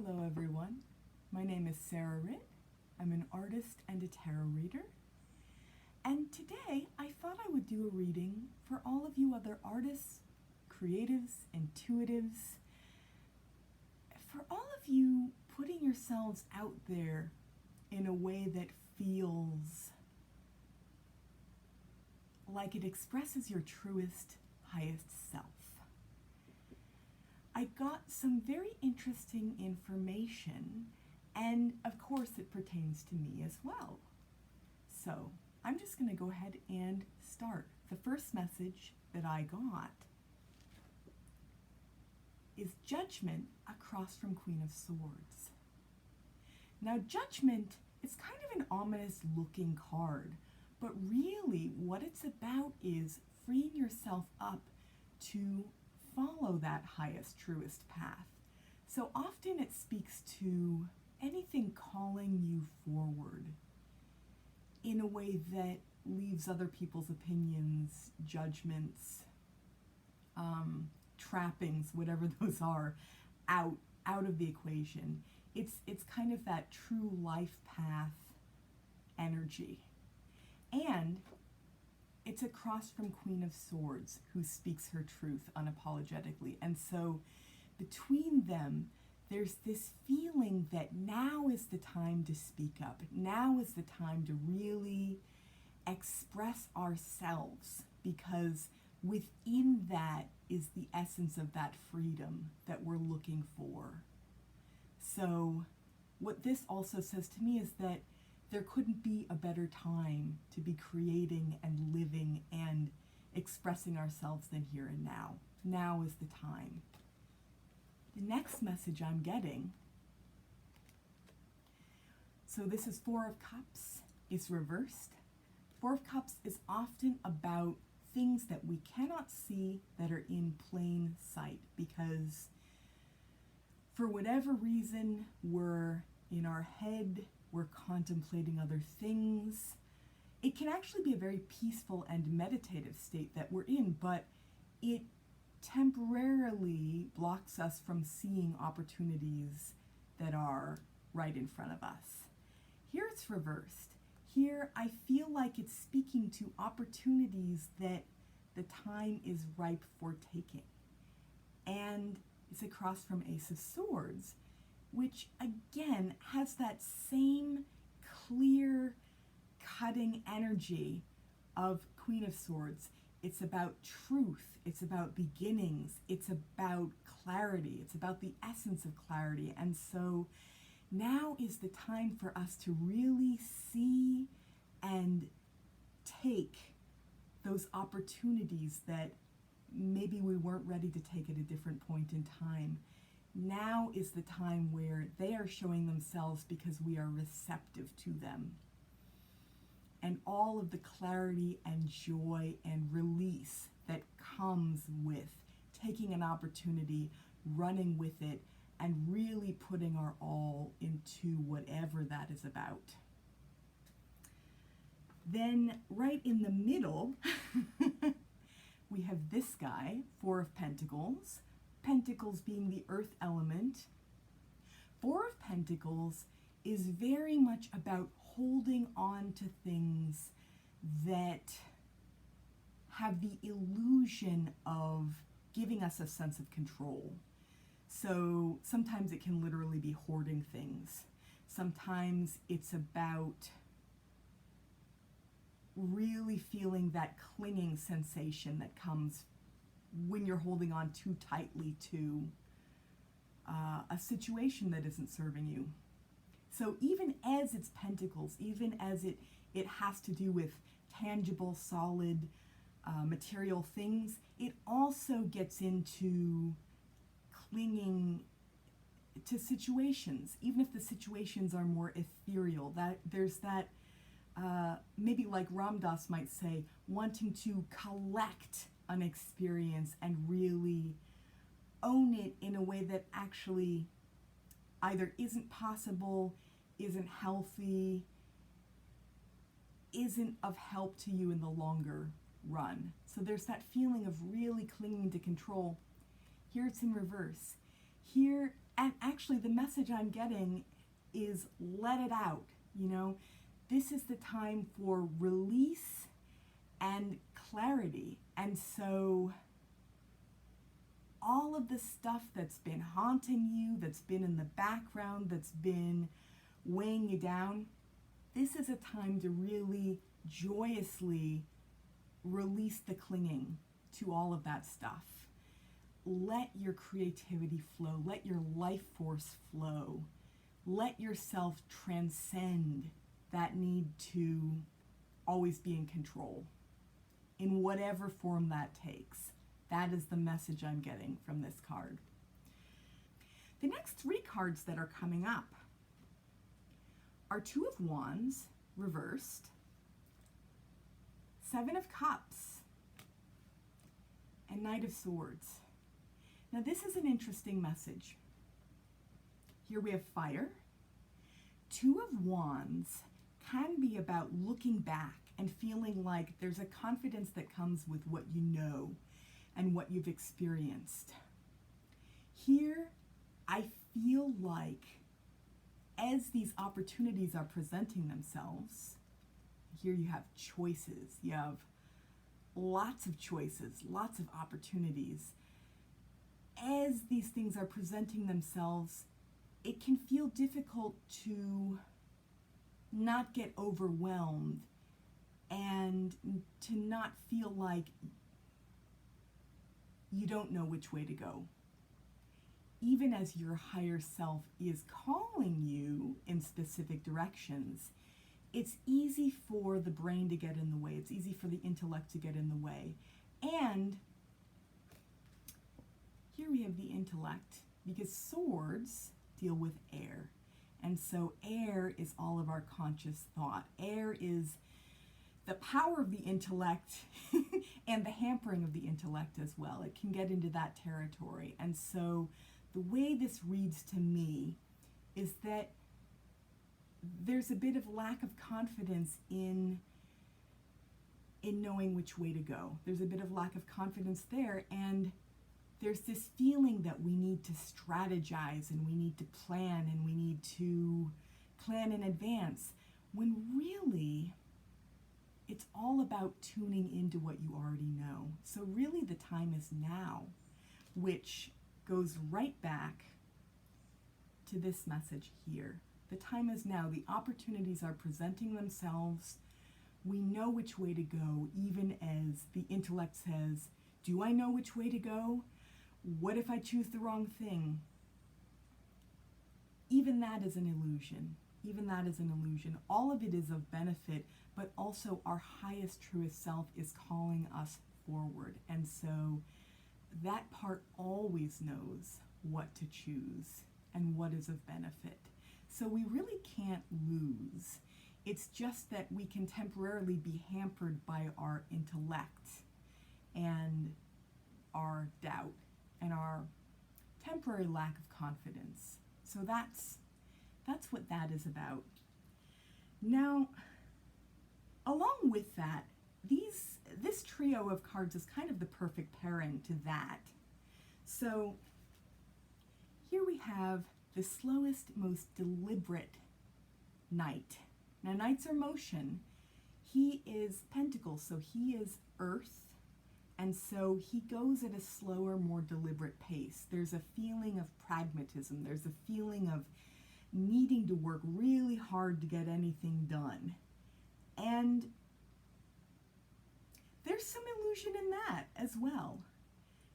Hello everyone, my name is Sarah Ritt. I'm an artist and a tarot reader. And today I thought I would do a reading for all of you other artists, creatives, intuitives, for all of you putting yourselves out there in a way that feels like it expresses your truest, highest self. I got some very interesting information, and of course it pertains to me as well. So I'm just going to go ahead and start. The first message that I got is Judgment across from Queen of Swords. Now Judgment is kind of an ominous looking card, but really what it's about is freeing yourself up to follow that highest, truest path. So often it speaks to anything calling you forward in a way that leaves other people's opinions, judgments, trappings, whatever those are, out of the equation. It's kind of that true life path energy. And it's across from Queen of Swords, who speaks her truth unapologetically. And so between them, there's this feeling that now is the time to speak up. Now is the time to really express ourselves, because within that is the essence of that freedom that we're looking for. So what this also says to me is that there couldn't be a better time to be creating and living and expressing ourselves than here and now. Now is the time. The next message I'm getting, so this is Four of Cups, it's reversed. Four of Cups is often about things that we cannot see that are in plain sight, because for whatever reason we're in our head, we're contemplating other things. It can actually be a very peaceful and meditative state that we're in, but it temporarily blocks us from seeing opportunities that are right in front of us. Here it's reversed. Here I feel like it's speaking to opportunities that the time is ripe for taking. And it's across from Ace of Swords, which again has that same clear, cutting energy of Queen of Swords. It's about truth, it's about beginnings, it's about clarity, it's about the essence of clarity. And so now is the time for us to really see and take those opportunities that maybe we weren't ready to take at a different point in time. Now is the time where they are showing themselves because we are receptive to them. And all of the clarity and joy and release that comes with taking an opportunity, running with it, and really putting our all into whatever that is about. Then right in the middle, we have this guy, Four of Pentacles. Pentacles being the earth element. Four of Pentacles is very much about holding on to things that have the illusion of giving us a sense of control. So sometimes it can literally be hoarding things. Sometimes it's about really feeling that clinging sensation that comes when you're holding on too tightly to a situation that isn't serving you. So even as it's pentacles, even as it has to do with tangible, solid, material things, it also gets into clinging to situations, even if the situations are more ethereal. That there's that, maybe like Ram Dass might say, wanting to collect an experience and really own it in a way that actually either isn't possible, isn't healthy, isn't of help to you in the longer run. So there's that feeling of really clinging to control. Here it's in reverse. Here And actually, the message I'm getting is let it out. You know, this is the time for release and clarity. And so all of the stuff that's been haunting you, that's been in the background, that's been weighing you down, this is a time to really joyously release the clinging to all of that stuff. Let your creativity flow. Let your life force flow. Let yourself transcend that need to always be in control in whatever form that takes. That is the message I'm getting from this card. The next three cards that are coming up are Two of Wands reversed, Seven of Cups, and Knight of Swords. Now this is an interesting message. Here we have fire. Two of Wands can be about looking back and feeling like there's a confidence that comes with what you know and what you've experienced. Here, I feel like as these opportunities are presenting themselves, here you have choices. You have lots of choices, lots of opportunities. As these things are presenting themselves, it can feel difficult to not get overwhelmed and to not feel like you don't know which way to go. Even as your higher self is calling you in specific directions, it's easy for the brain to get in the way. It's easy for the intellect to get in the way. And here we have the intellect, because swords deal with air. And so air is all of our conscious thought. Air is the power of the intellect and the hampering of the intellect as well. It can get into that territory. And so the way this reads to me is that there's a bit of lack of confidence in knowing which way to go. There's a bit of lack of confidence there, and there's this feeling that we need to strategize and we need to plan and we need to plan in advance, when really it's all about tuning into what you already know. So really the time is now, which goes right back to this message here. The time is now. The opportunities are presenting themselves. We know which way to go, even as the intellect says, do I know which way to go? What if I choose the wrong thing? Even that is an illusion. Even that is an illusion. All of it is of benefit, but also our highest, truest self is calling us forward. And so that part always knows what to choose and what is of benefit. So we really can't lose. It's just that we can temporarily be hampered by our intellect and our doubt and our temporary lack of confidence. So that's what that is about. Now, along with that, this trio of cards is kind of the perfect pairing to that. So here we have the slowest, most deliberate knight. Now, knights are motion. He is pentacles, so he is earth, and so he goes at a slower, more deliberate pace. There's a feeling of pragmatism. There's a feeling of needing to work really hard to get anything done. And there's some illusion in that as well.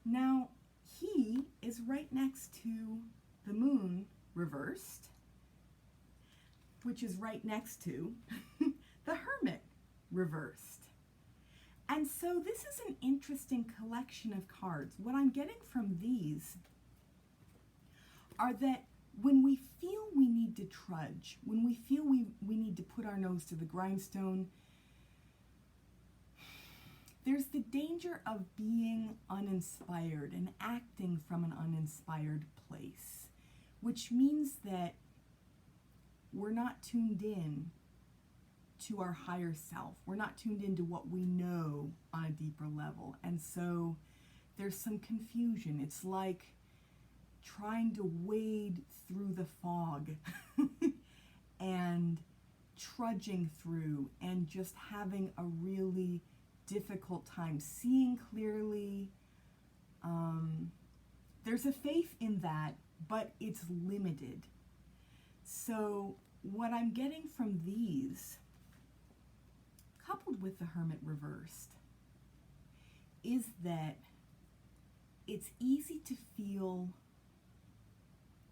Now, he is right next to the moon reversed, which is right next to the hermit reversed. And so this is an interesting collection of cards. What I'm getting from these are that when we feel we need to trudge, when we feel we need to put our nose to the grindstone, there's the danger of being uninspired and acting from an uninspired place, which means that we're not tuned in to our higher self. We're not tuned into what we know on a deeper level. And so there's some confusion. It's like trying to wade through the fog and trudging through and just having a really difficult time seeing clearly. There's a faith in that, but it's limited. So what I'm getting from these, coupled with the Hermit reversed, is that it's easy to feel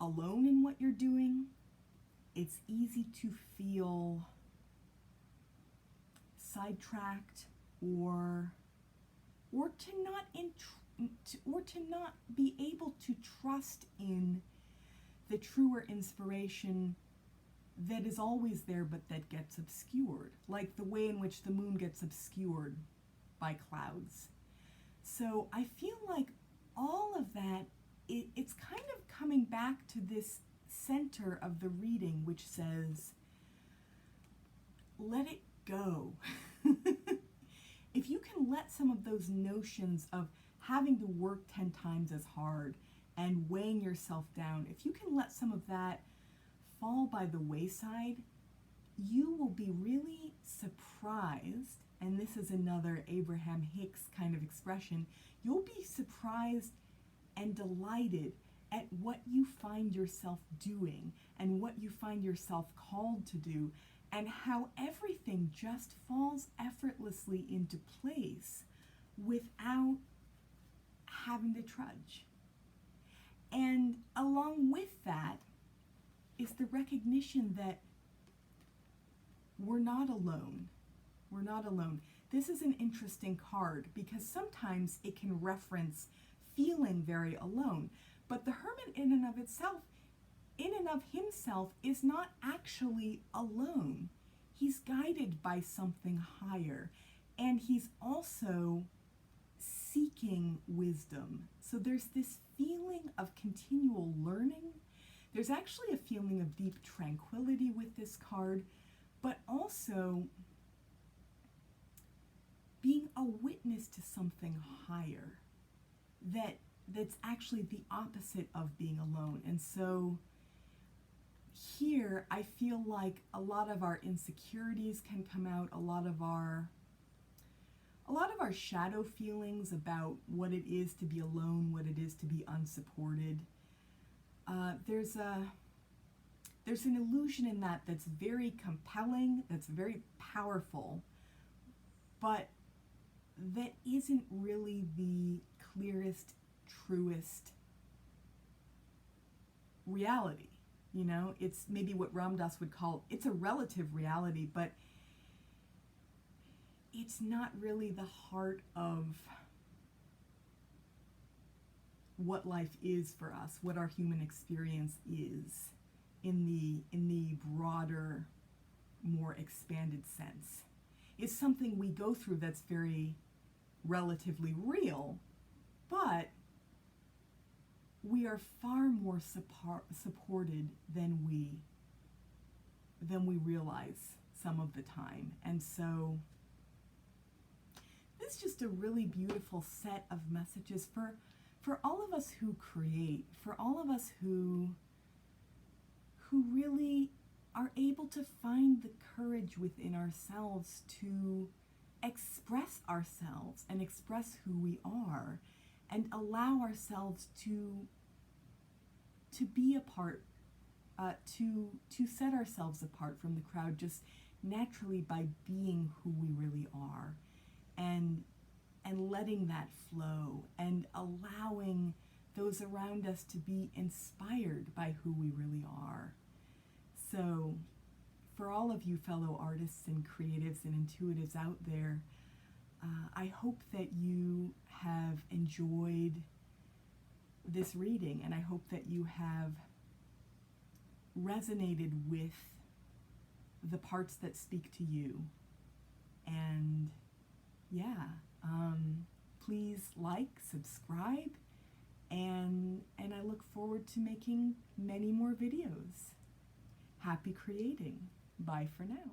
alone in what you're doing. It's easy to feel sidetracked or to not be able to trust in the truer inspiration that is always there but that gets obscured, like the way in which the moon gets obscured by clouds. So I feel like all of that, it's kind of coming back to this center of the reading, which says, let it go. If you can let some of those notions of having to work 10 times as hard and weighing yourself down, if you can let some of that fall by the wayside, you will be really surprised, and this is another Abraham Hicks kind of expression, you'll be surprised and delighted at what you find yourself doing and what you find yourself called to do, and how everything just falls effortlessly into place without having to trudge. And along with that is the recognition that we're not alone. We're not alone. This is an interesting card because sometimes it can reference feeling very alone, but the Hermit in and of himself is not actually alone. He's guided by something higher, and he's also seeking wisdom. So there's this feeling of continual learning. There's actually a feeling of deep tranquility with this card, but also being a witness to something higher that's actually the opposite of being alone. And so here I feel like a lot of our insecurities can come out, a lot of our shadow feelings about what it is to be alone, what it is to be unsupported. There's an illusion in that that's very compelling, that's very powerful, but that isn't really the clearest, truest reality. You know, it's maybe what Ram Dass would call, it's a relative reality, but it's not really the heart of what life is for us, what our human experience is in the broader, more expanded sense. It's something we go through that's very relatively real, but we are far more supported than we realize some of the time. And so this is just a really beautiful set of messages for all of us who create, for all of us who really are able to find the courage within ourselves to express ourselves and express who we are, and allow ourselves to be apart, to set ourselves apart from the crowd just naturally by being who we really are, and letting that flow, and allowing those around us to be inspired by who we really are. So for all of you fellow artists and creatives and intuitives out there, I hope that you have enjoyed this reading, and I hope that you have resonated with the parts that speak to you. And yeah, please like, subscribe, and I look forward to making many more videos. Happy creating. Bye for now.